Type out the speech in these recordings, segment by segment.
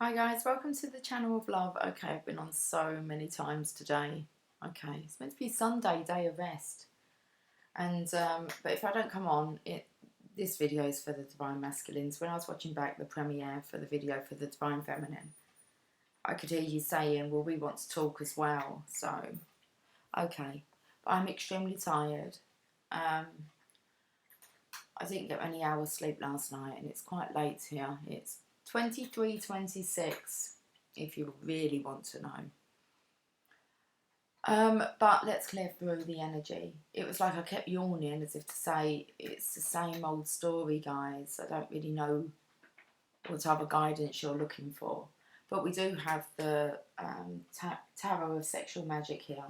Hi guys, welcome to the channel of love. Okay, I've been on so many times today. Okay, it's meant to be Sunday, day of rest. And but if I don't come on, this video is for the Divine Masculines. When I was watching back the premiere for the video for the Divine Feminine, I could hear you saying, well, we want to talk as well. So, okay. But I'm extremely tired. I didn't get many hours sleep last night and it's quite late here. It's 23:26 if you really want to know. But let's clear through the energy. It was like I kept yawning as if to say it's the same old story, guys. I don't really know what other guidance you're looking for. But we do have the Tarot of Sexual Magic here.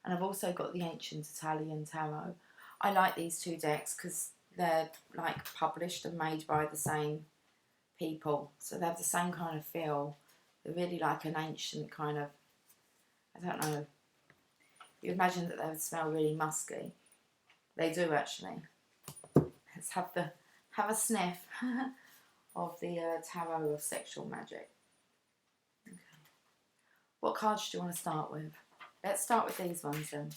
And I've also got the Ancient Italian Tarot. I like these two decks because they're like published and made by the same people. So they have the same kind of feel. They're really like an ancient kind of, I don't know. You imagine that they would smell really musky. They do actually. Let's have a sniff of the Tarot of Sexual Magic. Okay. What cards do you want to start with? Let's start with these ones then.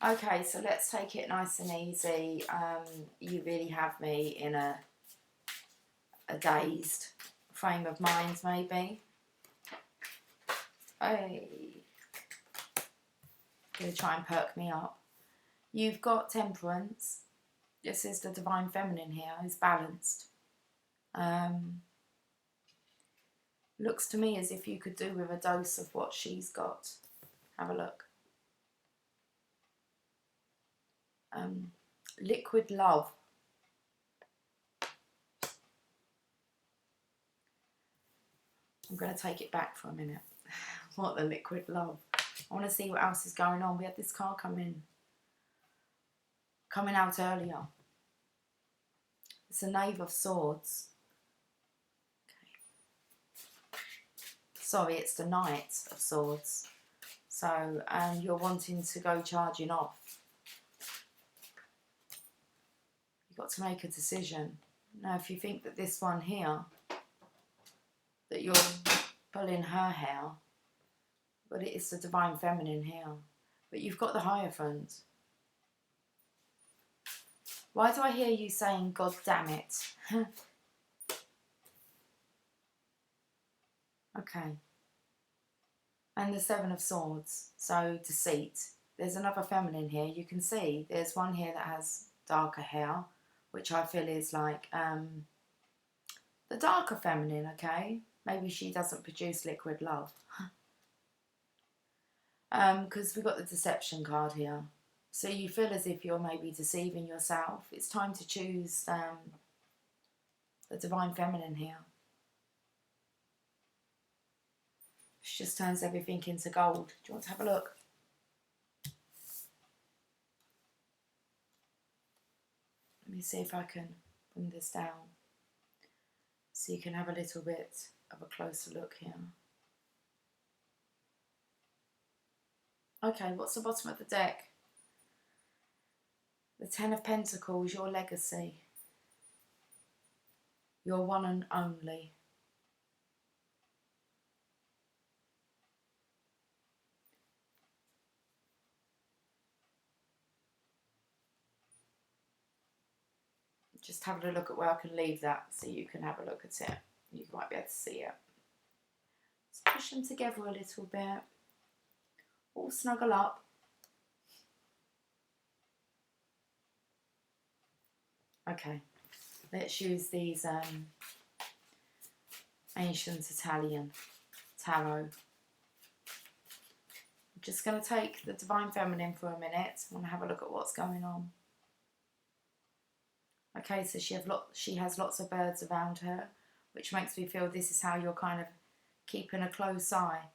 Okay, so let's take it nice and easy. You really have me in a dazed frame of mind, maybe. Hey. Going to try and perk me up. You've got Temperance. This is the Divine Feminine here, who's balanced. Looks to me as if you could do with a dose of what she's got. Have a look. Liquid love. I'm going to take it back for a minute. What the liquid love? I want to see what else is going on. We had this card coming out earlier. It's a Knave of Swords. Okay. Sorry, it's the Knight of Swords. So you're wanting to go charging off. You've got to make a decision. Now, if you think that this one here, that you're pulling her hair, but it is the Divine Feminine here. But you've got the Hierophant. Why do I hear you saying, God damn it? Okay. And the Seven of Swords. So, deceit. There's another feminine here. You can see there's one here that has darker hair, which I feel is like the darker feminine, okay? Maybe she doesn't produce liquid love. Because we've got the Deception card here. So you feel as if you're maybe deceiving yourself. It's time to choose the Divine Feminine here. She just turns everything into gold. Do you want to have a look? Let me see if I can bring this down so you can have a little bit of a closer look here. Okay, what's the bottom of the deck? The Ten of Pentacles, your legacy. Your one and only. Just having a look at where I can leave that so you can have a look at it. You might be able to see it. Let's push them together a little bit. All snuggle up. Okay, let's use these Ancient Italian Tarot. I'm just going to take the Divine Feminine for a minute. I want to have a look at what's going on. Okay, so she has lots of birds around her, which makes me feel this is how you're kind of keeping a close eye.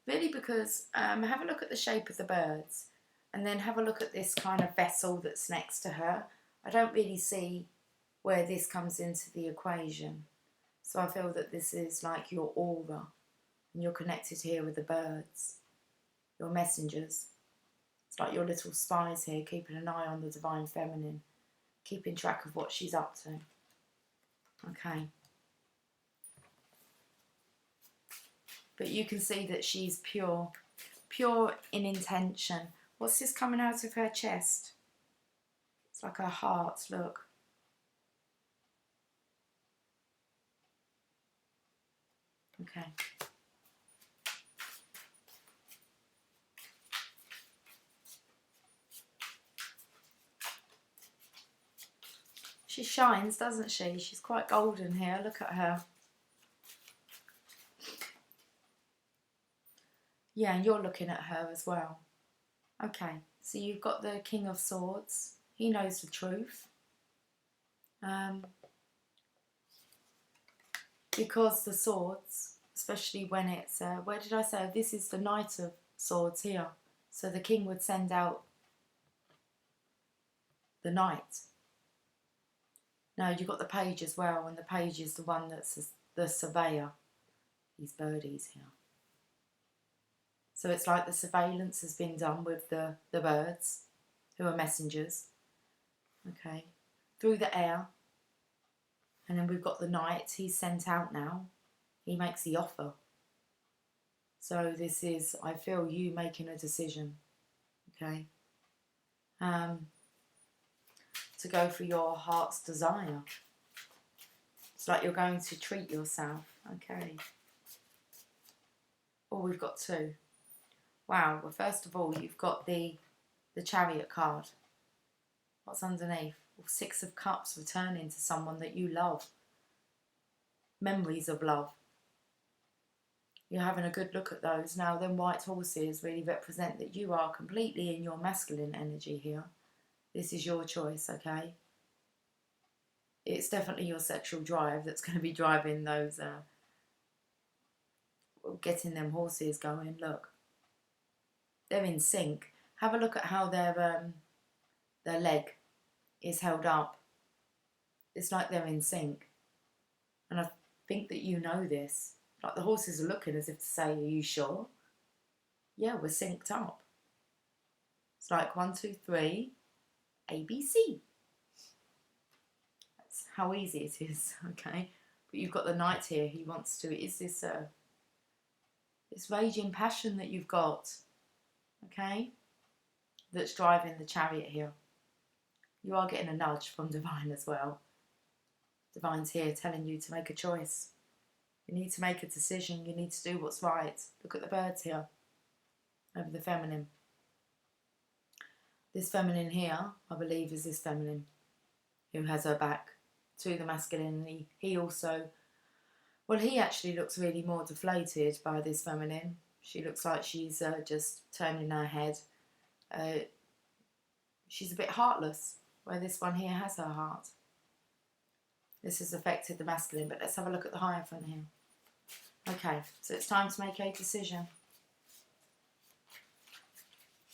Really, because have a look at the shape of the birds and then have a look at this kind of vessel that's next to her. I don't really see where this comes into the equation. So I feel that this is like your aura and you're connected here with the birds, your messengers. It's like your little spies here keeping an eye on the Divine Feminine, keeping track of what she's up to. Okay. But you can see that she's pure. Pure in intention. What's this coming out of her chest? It's like her heart, look. Okay. She shines, doesn't she? She's quite golden here. Look at her. Yeah, and you're looking at her as well. Okay, so you've got the King of Swords. He knows the truth. Because the swords, especially when it's, where did I say? This is the Knight of Swords here. So the king would send out the knight. Now you've got the page as well, and the page is the one that's the surveyor. These birdies here. So it's like the surveillance has been done with the birds, who are messengers. Okay, through the air. And then we've got the knight, he's sent out now. He makes the offer. So this is, I feel, you making a decision, okay? To go for your heart's desire. It's like you're going to treat yourself, okay? Oh, we've got two. Wow, well, first of all, you've got the Chariot card. What's underneath? Well, Six of Cups, returning to someone that you love. Memories of love. You're having a good look at those. Now, them white horses really represent that you are completely in your masculine energy here. This is your choice, okay? It's definitely your sexual drive that's going to be driving those, getting them horses going. Look, they're in sync. Have a look at how their leg is held up. It's like they're in sync. And I think that you know this. Like the horses are looking as if to say, are you sure? Yeah, we're synced up. It's like 1, 2, 3, ABC. That's how easy it is, okay? But you've got the knight here. He wants to, is this this raging passion that you've got, okay? That's driving the chariot here. You are getting a nudge from Divine as well. Divine's here telling you to make a choice. You need to make a decision. You need to do what's right. Look at the birds here over the feminine. This feminine here, I believe, is this feminine who has her back to the masculine. And he also, well, he actually looks really more deflated by this feminine. She looks like she's just turning her head. She's a bit heartless, where this one here has her heart. This has affected the masculine, but let's have a look at the Hierophant here. Okay, so it's time to make a decision.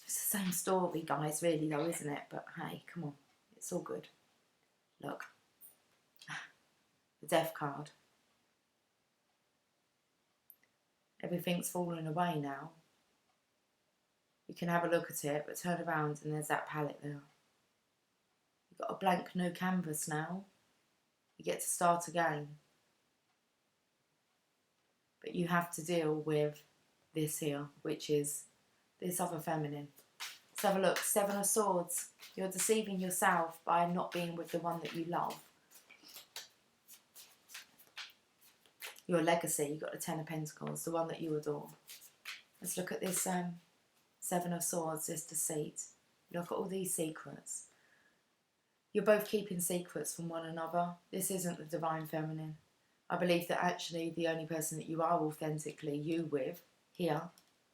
It's the same story, guys, really, though, isn't it? But hey, come on, it's all good. Look, the Death card. Everything's fallen away now. You can have a look at it, but turn around and there's that palette there. You've got a blank new canvas now. You get to start again. But you have to deal with this here, which is this other feminine. Let's have a look. 7 of Swords. You're deceiving yourself by not being with the one that you love. Your legacy. You've got the 10 of Pentacles, the one that you adore. Let's look at this 7 of Swords, this deceit. Look at all these secrets. You're both keeping secrets from one another. This isn't the Divine Feminine. I believe that actually the only person that you are authentically you with here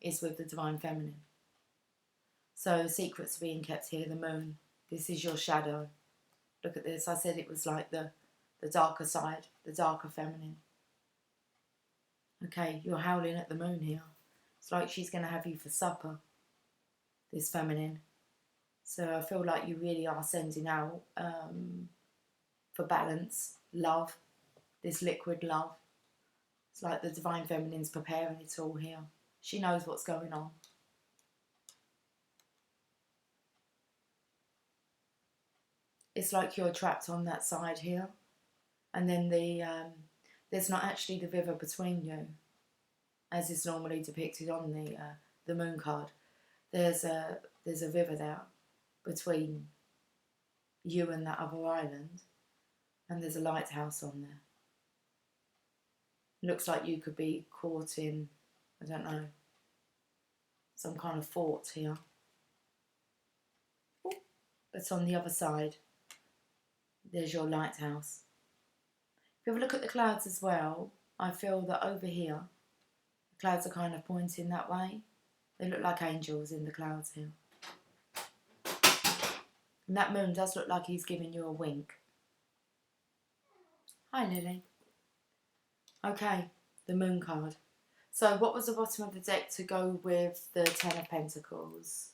is with the Divine Feminine. So secrets are being kept here. The Moon. This is your shadow. Look at this. I said it was like the darker side, the darker feminine. Okay, you're howling at the moon here. It's like she's going to have you for supper, this feminine. So I feel like you really are sending out for balance, love, this liquid love. It's like the Divine Feminine's preparing it all here. She knows what's going on. It's like you're trapped on that side here. And then there's not actually the river between you. as is normally depicted on the moon card. There's a river there between you and that other island, and there's a lighthouse on there. It looks like you could be caught in, I don't know, some kind of fort here. But on the other side, there's your lighthouse. If you have a look at the clouds as well, I feel that over here, the clouds are kind of pointing that way. They look like angels in the clouds here. And that moon does look like he's giving you a wink. Hi, Lily. Okay, the moon card. So what was the bottom of the deck to go with the Ten of Pentacles?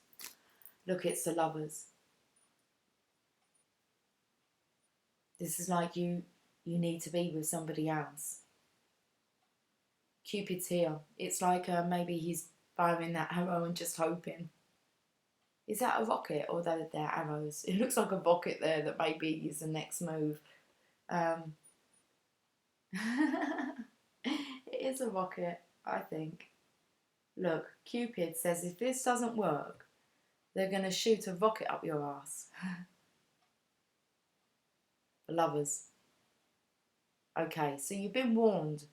Look, it's the Lovers. This is like you need to be with somebody else. Cupid's here. It's like maybe he's firing that arrow and just hoping. Is that a rocket or they're arrows? It looks like a rocket there that maybe is the next move. It is a rocket, I think. Look, Cupid says if this doesn't work, they're going to shoot a rocket up your ass. The Lovers. Okay, so you've been warned.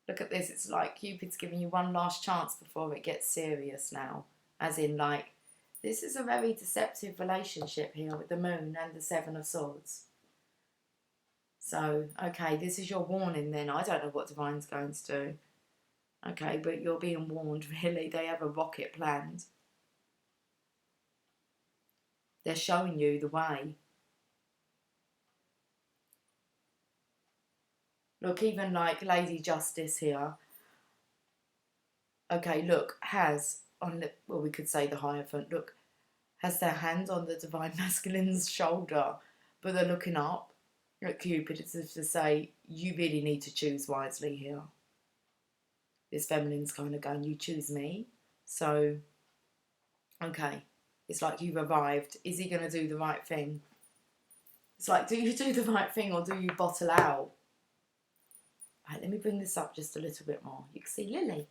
Look at this, it's like Cupid's giving you one last chance before it gets serious now. As in, like, this is a very deceptive relationship here with the Moon and the Seven of Swords. So, okay, this is your warning then. I don't know what Divine's going to do. Okay, but you're being warned, really. They have a rocket planned. They're showing you the way. Look, even like Lady Justice here. Okay, look, has on the, well, we could say the Hierophant, look, has their hand on the Divine Masculine's shoulder, but they're looking up at Cupid as if to say, you really need to choose wisely here. This Feminine's kind of going, you choose me. So, okay, it's like you've arrived. Is he going to do the right thing? It's like, do you do the right thing or do you bottle out? Right, let me bring this up just a little bit more. You can see Lily.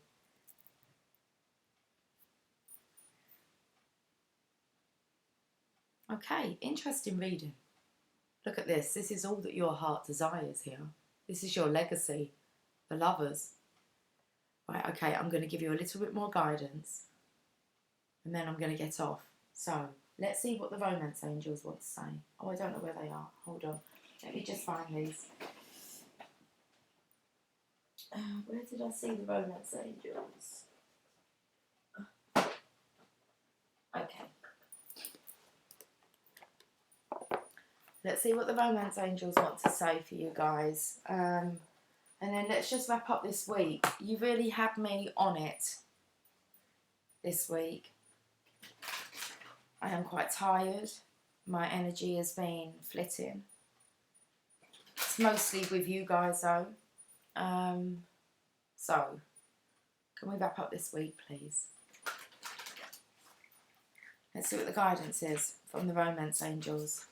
Okay, interesting reading. Look at this. This is all that your heart desires here. This is your legacy. The Lovers. Right, okay, I'm going to give you a little bit more guidance. And then I'm going to get off. So, let's see what the Romance Angels want to say. Oh, I don't know where they are. Hold on. Let me just find these. Where did I see the Romance Angels? Okay. Let's see what the Romance Angels want to say for you guys. And then let's just wrap up this week. You really had me on it this week. I am quite tired. My energy has been flitting. It's mostly with you guys though. So, can we wrap up this week, please? Let's see what the guidance is from the Romance Angels.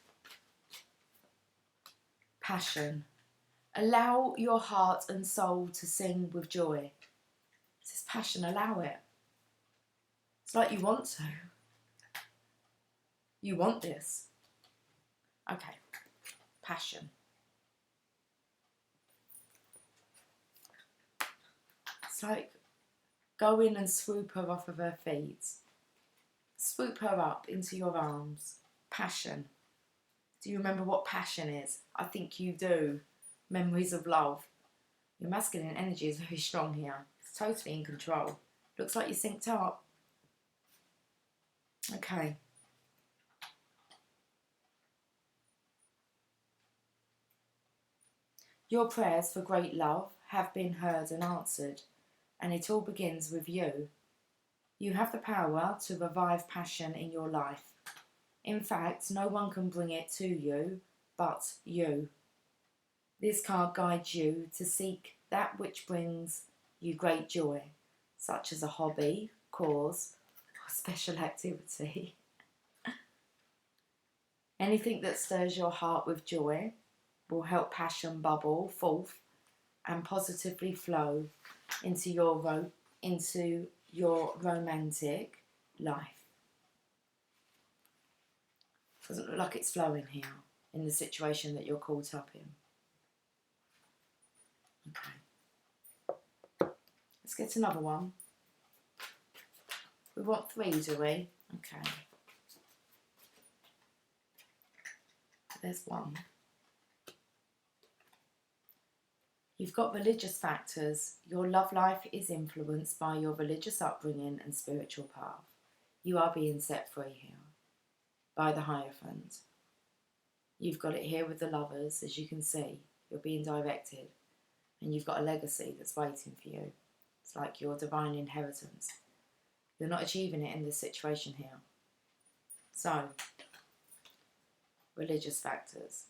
Passion. Allow your heart and soul to sing with joy. It says passion, allow it. It's like you want to. You want this. Okay. Passion. It's like go in and swoop her off of her feet. Swoop her up into your arms. Passion. Do you remember what passion is? I think you do. Memories of love. Your masculine energy is very strong here. It's totally in control. Looks like you're synced up. Okay. Your prayers for great love have been heard and answered, and it all begins with you. You have the power to revive passion in your life. In fact, no one can bring it to you but you. This card guides you to seek that which brings you great joy, such as a hobby, cause, or special activity. Anything that stirs your heart with joy will help passion bubble forth and positively flow into your romantic life. Doesn't look like it's flowing here in the situation that you're caught up in. Okay. Let's get another one. We want 3, do we? Okay. There's 1. You've got religious factors. Your love life is influenced by your religious upbringing and spiritual path. You are being set free here by the Hierophant. You've got it here with the Lovers, as you can see. You're being directed. And you've got a legacy that's waiting for you. It's like your divine inheritance. You're not achieving it in this situation here. So, religious factors.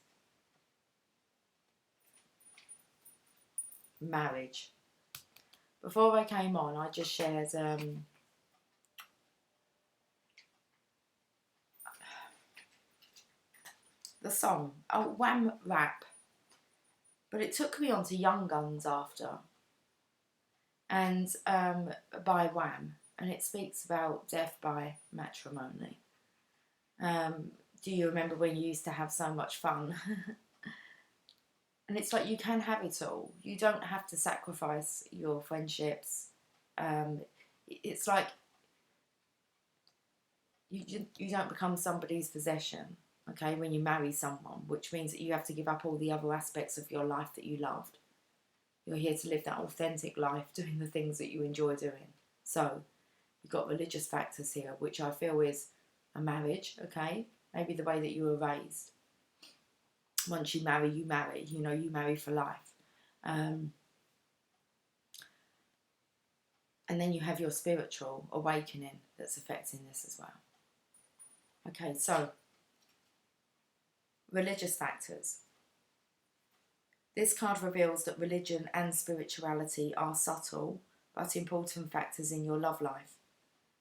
Marriage. Before I came on, I just shared the song, Wham Rap, but it took me on to Young Guns after, and by Wham, and it speaks about death by matrimony. Do you remember when you used to have so much fun? And it's like you can have it all. You don't have to sacrifice your friendships. It's like you don't become somebody's possession, okay, when you marry someone, which means that you have to give up all the other aspects of your life that you loved. You're here to live that authentic life, doing the things that you enjoy doing. So you've got religious factors here, which I feel is a marriage, okay? Maybe the way that you were raised. Once you marry, you marry. You know, you marry for life. And then you have your spiritual awakening that's affecting this as well. Okay, so religious factors. This card reveals that religion and spirituality are subtle but important factors in your love life.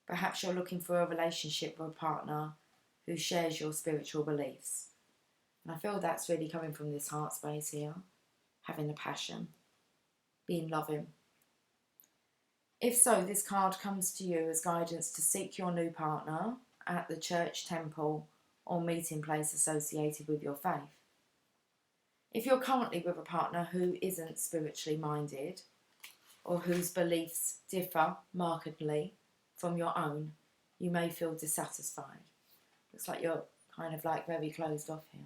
Perhaps you're looking for a relationship with a partner who shares your spiritual beliefs. And I feel that's really coming from this heart space here. Having a passion. Being loving. If so, this card comes to you as guidance to seek your new partner at the church, temple, or meeting place associated with your faith. If you're currently with a partner who isn't spiritually minded, or whose beliefs differ markedly from your own, you may feel dissatisfied. Looks like you're kind of like very closed off here.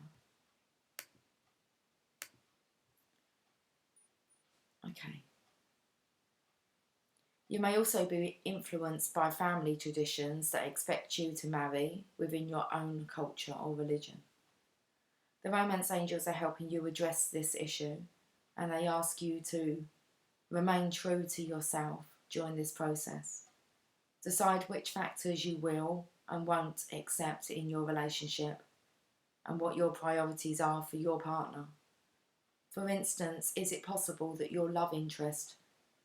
Okay. You may also be influenced by family traditions that expect you to marry within your own culture or religion. The romance angels are helping you address this issue, and they ask you to remain true to yourself during this process. Decide which factors you will and won't accept in your relationship and what your priorities are for your partner. For instance, is it possible that your love interest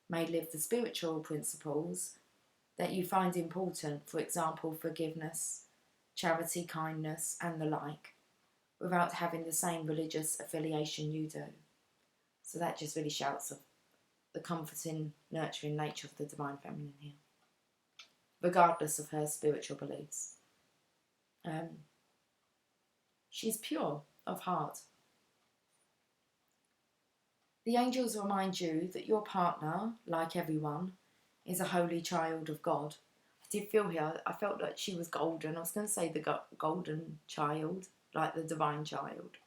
may live the spiritual principles that you find important, for example, forgiveness, charity, kindness, and the like, without having the same religious affiliation you do? So that just really shouts of the comforting, nurturing nature of the Divine Feminine here, regardless of her spiritual beliefs. She's pure of heart. The angels remind you that your partner, like everyone, is a holy child of God. I did feel here, I felt like she was golden. I was going to say the golden child, like the divine child.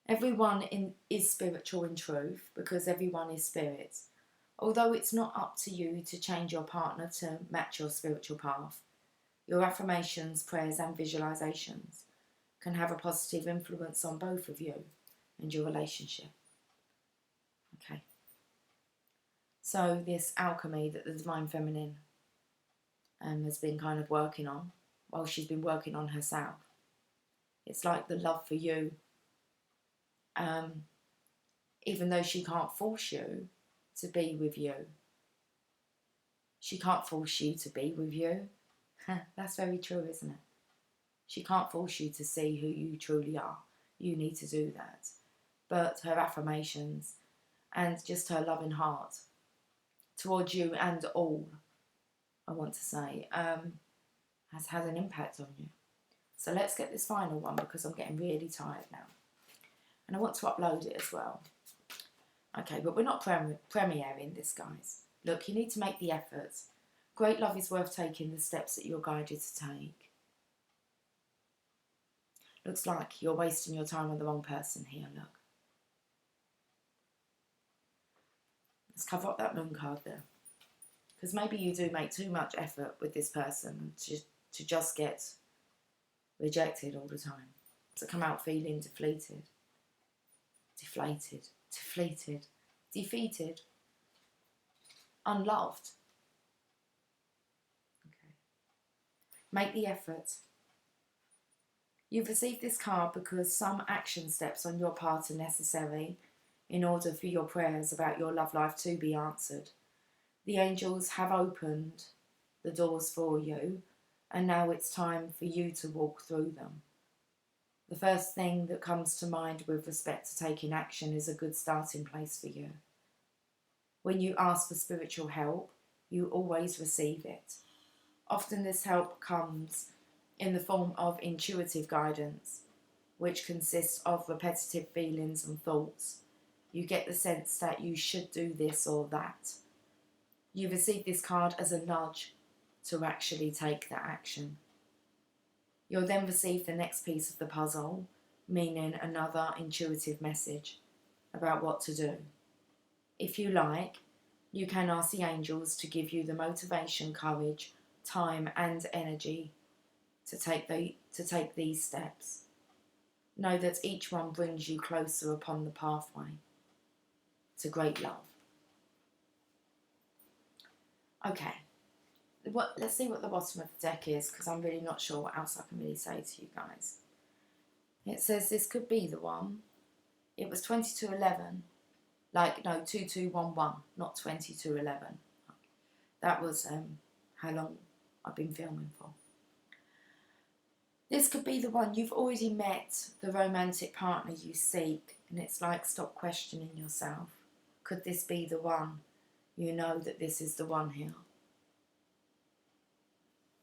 Everyone is spiritual in truth, because everyone is spirit. Although it's not up to you to change your partner to match your spiritual path, your affirmations, prayers and visualizations can have a positive influence on both of you and your relationship. Okay. So this alchemy that the Divine Feminine has been kind of working on, while she's been working on herself. It's like the love for you. Even though she can't force you to be with you. She can't force you to be with you. That's very true, isn't it? She can't force you to see who you truly are. You need to do that. But her affirmations and just her loving heart towards you and all, I want to say, has had an impact on you. So let's get this final one, because I'm getting really tired now. And I want to upload it as well. Okay, but we're not premiering this, guys. Look, you need to make the effort. Great love is worth taking the steps that you're guided to take. Looks like you're wasting your time on the wrong person here, look. Let's cover up that moon card there. Because maybe you do make too much effort with this person to just get rejected all the time. To come out feeling deflated, defeated, unloved. Okay. Make the effort. You've received this card because some action steps on your part are necessary in order for your prayers about your love life to be answered. The angels have opened the doors for you, and now it's time for you to walk through them. The first thing that comes to mind with respect to taking action is a good starting place for you. When you ask for spiritual help, you always receive it. Often this help comes in the form of intuitive guidance, which consists of repetitive feelings and thoughts. You get the sense that you should do this or that. You receive this card as a nudge to actually take that action. You'll then receive the next piece of the puzzle, meaning another intuitive message about what to do. If you like, you can ask the angels to give you the motivation, courage, time and energy to take these steps. Know that each one brings you closer upon the pathway to great love. Okay, let's see what the bottom of the deck is, because I'm really not sure what else I can really say to you guys. It says this could be the one. It was 2211. Like, no, 2211, not 2211. That was how long I've been filming for. This could be the one. You've already met the romantic partner you seek, and it's like, stop questioning yourself. Could this be the one? You know that this is the one here.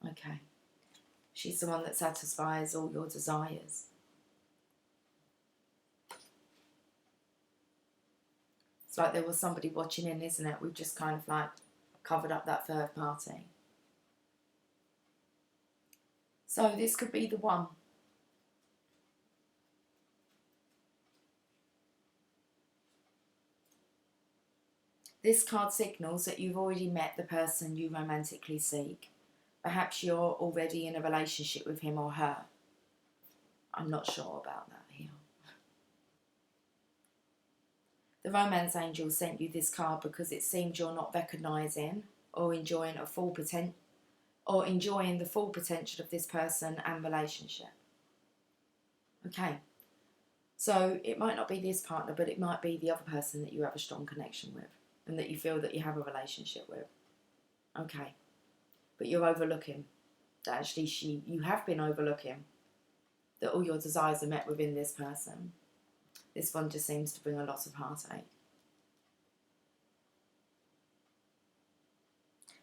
Okay. She's the one that satisfies all your desires. It's like there was somebody watching in, isn't it? We've just kind of like covered up that third party. So this could be the one. This card signals that you've already met the person you romantically seek. Perhaps you're already in a relationship with him or her. I'm not sure about that here. The romance angel sent you this card because it seemed you're not recognising or enjoying the full potential of this person and relationship. Okay. So it might not be this partner, but it might be the other person that you have a strong connection with and that you feel that you have a relationship with. Okay. But you're overlooking that actually you have been overlooking that all your desires are met within this person. This one just seems to bring a lot of heartache.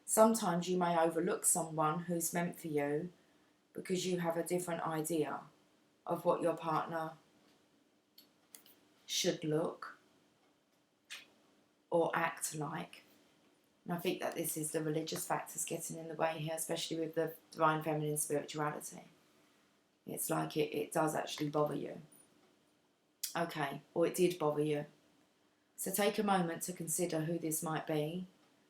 Sometimes you may overlook someone who's meant for you because you have a different idea of what your partner should look or act like. And I think that this is the religious factors getting in the way here, especially with the divine feminine spirituality. It's like it does actually bother you. Okay, or it did bother you. So take a moment to consider who this might be.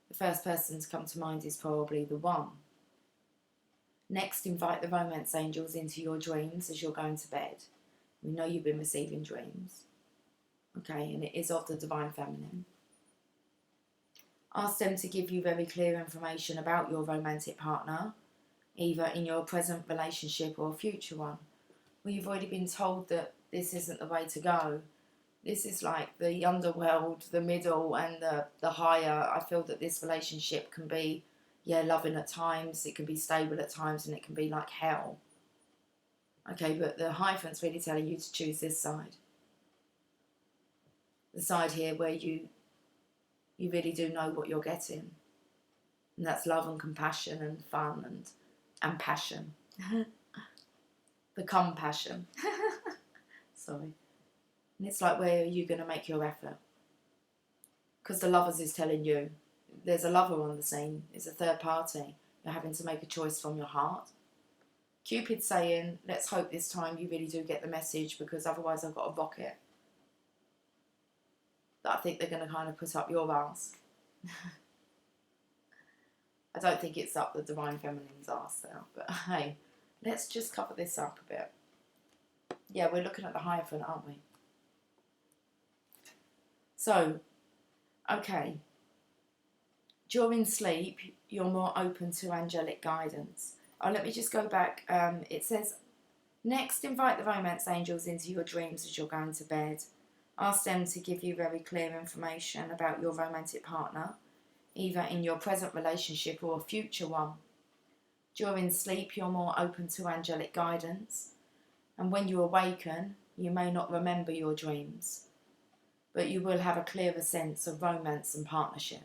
The first person to come to mind is probably the one. Next, invite the romance angels into your dreams as you're going to bed. We know you've been receiving dreams. Okay, and it is of the divine feminine. Ask them to give you very clear information about your romantic partner, either in your present relationship or a future one. Well, you've already been told that this isn't the way to go. This is like the underworld, the middle and the higher. I feel that this relationship can be, loving at times, it can be stable at times, and it can be like hell. Okay, but the Hierophant's really telling you to choose this side. The side here where you you really do know what you're getting. And that's love and compassion and fun and passion. Become passion. Sorry. And it's like, where are you going to make your effort? Because the lovers is telling you there's a lover on the scene. It's a third party. You're having to make a choice from your heart. Cupid's saying, let's hope this time you really do get the message, because otherwise I've got a rocket that I think they're going to kind of put up your arse. I don't think it's up the Divine Feminine's arse now, but hey, let's just cover this up a bit. Yeah, we're looking at the Hierophant, aren't we? So, okay. During sleep, you're more open to angelic guidance. Oh, let me just go back. It says, next, invite the romance angels into your dreams as you're going to bed. Ask them to give you very clear information about your romantic partner, either in your present relationship or a future one. During sleep, you're more open to angelic guidance. And when you awaken, you may not remember your dreams, but you will have a clearer sense of romance and partnership.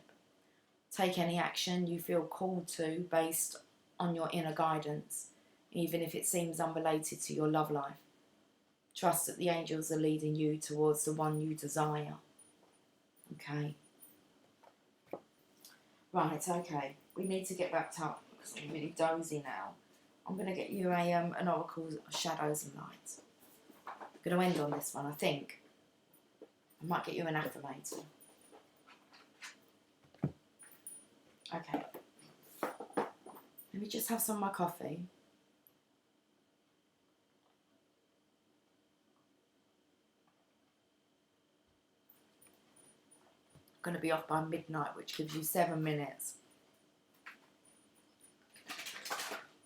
Take any action you feel called to based on your inner guidance, even if it seems unrelated to your love life. Trust that the angels are leading you towards the one you desire. Okay. Right, okay. We need to get wrapped up because I'm really dozy now. I'm going to get you an oracle of shadows and lights. I'm going to end on this one, I think. I might get you an affirmator. Okay. Let me just have some of my coffee. I'm going to be off by midnight, which gives you 7 minutes.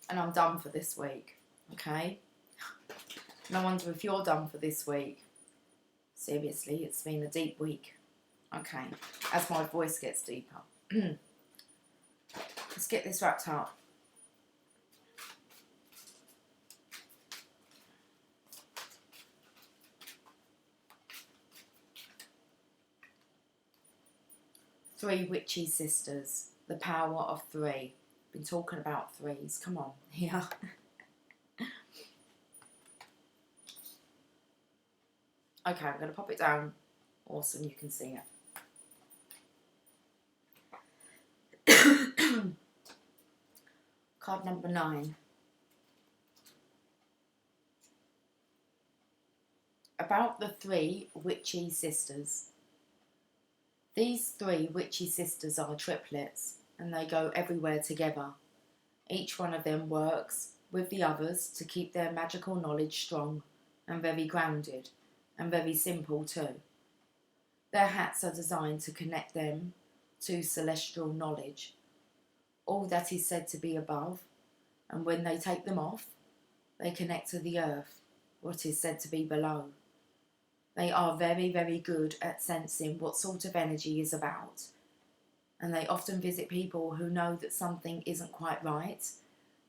And I'm done for this week, okay? And I wonder if you're done for this week. Seriously, it's been a deep week. Okay, as my voice gets deeper. Let's get this wrapped up. Three witchy sisters. The power of three. Been talking about threes. Come on, yeah. Okay, I'm going to pop it down. Awesome, you can see it. Card number 9. About the three witchy sisters. These three witchy sisters are triplets, and they go everywhere together. Each one of them works with the others to keep their magical knowledge strong and very grounded, and very simple too. Their hats are designed to connect them to celestial knowledge, all that is said to be above, and when they take them off, they connect to the earth, what is said to be below. They are very, very good at sensing what sort of energy is about, and they often visit people who know that something isn't quite right,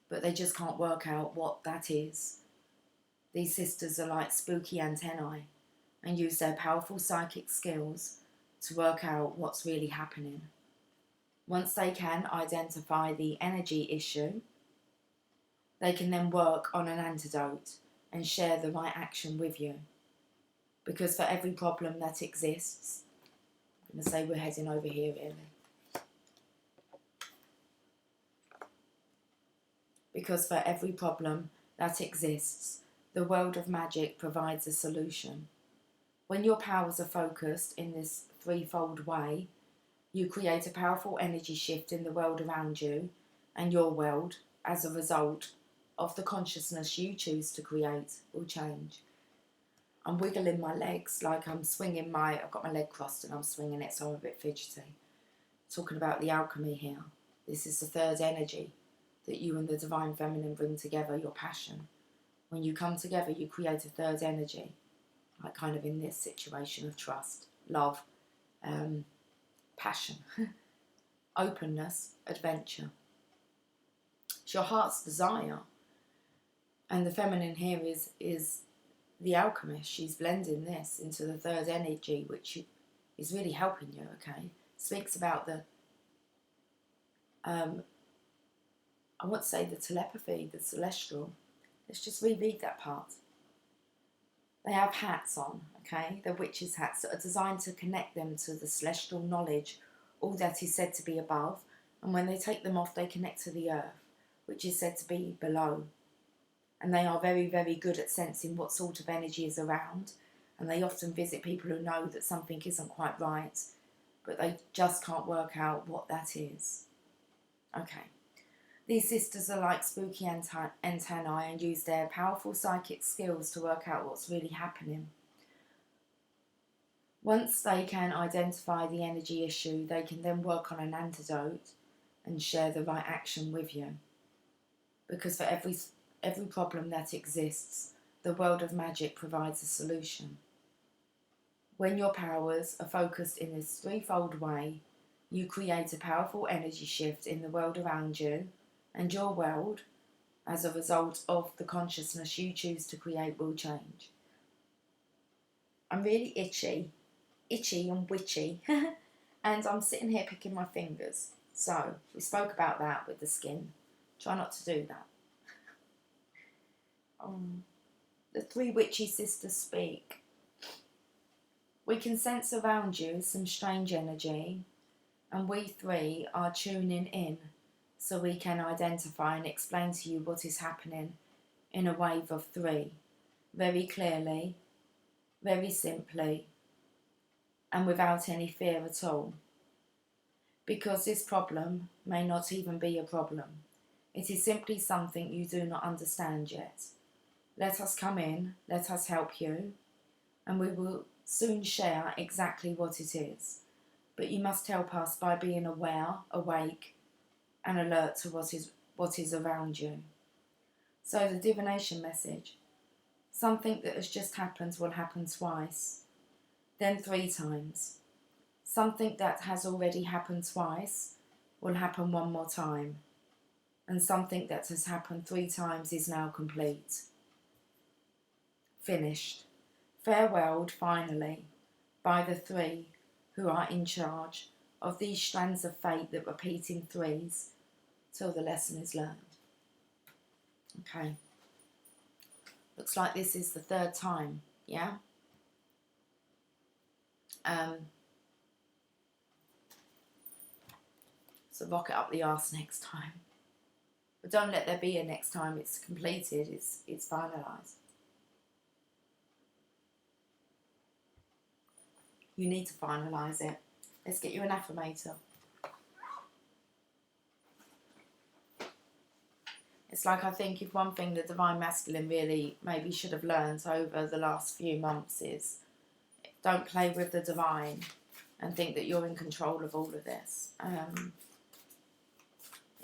but they just can't work out what that is. These sisters are like spooky antennae and use their powerful psychic skills to work out what's really happening. Once they can identify the energy issue, they can then work on an antidote and share the right action with you. Because for every problem that exists, I'm going to say we're heading over here really. Because for every problem that exists, the world of magic provides a solution. When your powers are focused in this threefold way, you create a powerful energy shift in the world around you and your world as a result of the consciousness you choose to create will change. I'm wiggling my legs like I'm swinging I've got my leg crossed and I'm swinging it, so I'm a bit fidgety. Talking about the alchemy here. This is the third energy that you and the Divine Feminine bring together, your passion. When you come together, you create a third energy, like kind of in this situation of trust, love, passion, openness, adventure. It's your heart's desire. And the feminine here is the alchemist. She's blending this into the third energy, which is really helping you, okay? speaks about the, I want to say the telepathy, the celestial. Let's just reread that part. They have hats on, okay? They're witches' hats that are designed to connect them to the celestial knowledge, all that is said to be above. And when they take them off, they connect to the earth, which is said to be below. And they are very, very good at sensing what sort of energy is around. And they often visit people who know that something isn't quite right, but they just can't work out what that is. Okay. These sisters are like spooky antennae and use their powerful psychic skills to work out what's really happening. Once they can identify the energy issue, they can then work on an antidote and share the right action with you. Because for every problem that exists, the world of magic provides a solution. When your powers are focused in this threefold way, you create a powerful energy shift in the world around you, and your world, as a result of the consciousness you choose to create, will change. I'm really itchy and witchy, and I'm sitting here picking my fingers. So, we spoke about that with the skin. Try not to do that. The three witchy sisters speak. We can sense around you some strange energy, and we three are tuning in so we can identify and explain to you what is happening in a wave of three, very clearly, very simply, and without any fear at all. Because this problem may not even be a problem. It is simply something you do not understand yet. Let us come in, let us help you, and we will soon share exactly what it is. But you must help us by being aware, awake, and alert to what is around you. So the divination message. Something that has just happened will happen twice, then 3 times. Something that has already happened twice will happen 1 more time. And something that has happened 3 times is now complete. Finished. Farewelled, finally, by the 3 who are in charge of these strands of fate that repeat in 3s till the lesson is learned. Okay. Looks like this is the 3rd time, yeah? So rock it up the arse next time. But don't let there be a next time. It's completed. It's finalised. You need to finalise it. Let's get you an affirmator. It's like, I think if one thing the Divine Masculine really maybe should have learned over the last few months is don't play with the divine and think that you're in control of all of this.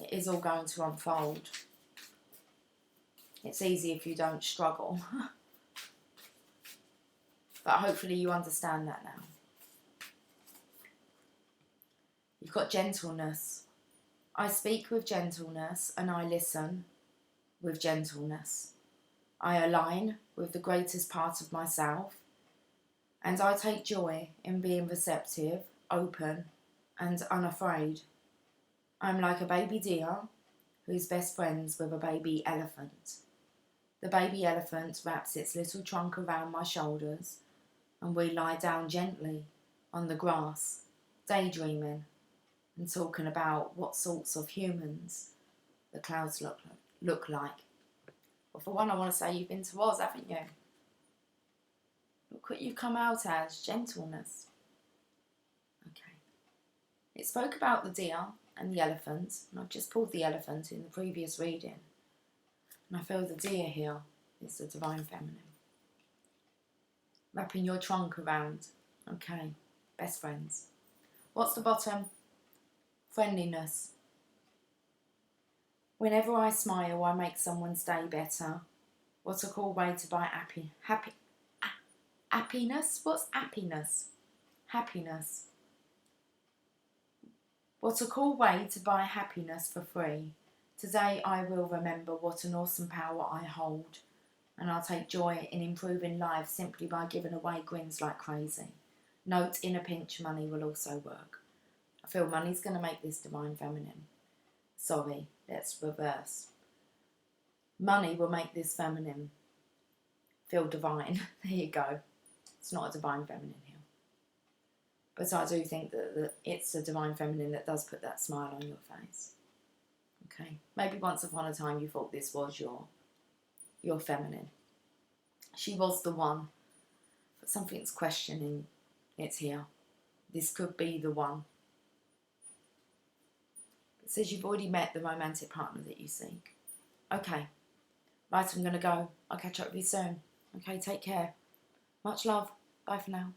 It is all going to unfold. It's easy if you don't struggle. But hopefully you understand that now. You've got gentleness. I speak with gentleness and I listen with gentleness. I align with the greatest part of myself, and I take joy in being receptive, open, and unafraid. I'm like a baby deer who's best friends with a baby elephant. The baby elephant wraps its little trunk around my shoulders, and we lie down gently on the grass, daydreaming and talking about what sorts of humans the clouds look like. Well, for one, I want to say you've been to Oz, haven't you? Look what you've come out as, gentleness. Okay. It spoke about the deer and the elephant, and I've just pulled the elephant in the previous reading. And I feel the deer here is the Divine Feminine. Wrapping your trunk around. Okay, best friends. What's the bottom? Friendliness. Whenever I smile, I make someone's day better. What a cool way to buy happiness? What's happiness? Happiness. What a cool way to buy happiness for free. Today I will remember what an awesome power I hold, and I'll take joy in improving lives simply by giving away grins like crazy. Note, in a pinch, money will also work. I feel money's going to make this divine feminine. Sorry, let's reverse. Money will make this feminine feel divine. There you go. It's not a divine feminine here. But I do think that it's a divine feminine that does put that smile on your face. Okay? Maybe once upon a time you thought this was your feminine. She was the one. But something's questioning it's here. This could be the one. It says you've already met the romantic partner that you seek. Okay. Right, I'm going to go. I'll catch up with you soon. Okay, take care. Much love. Bye for now.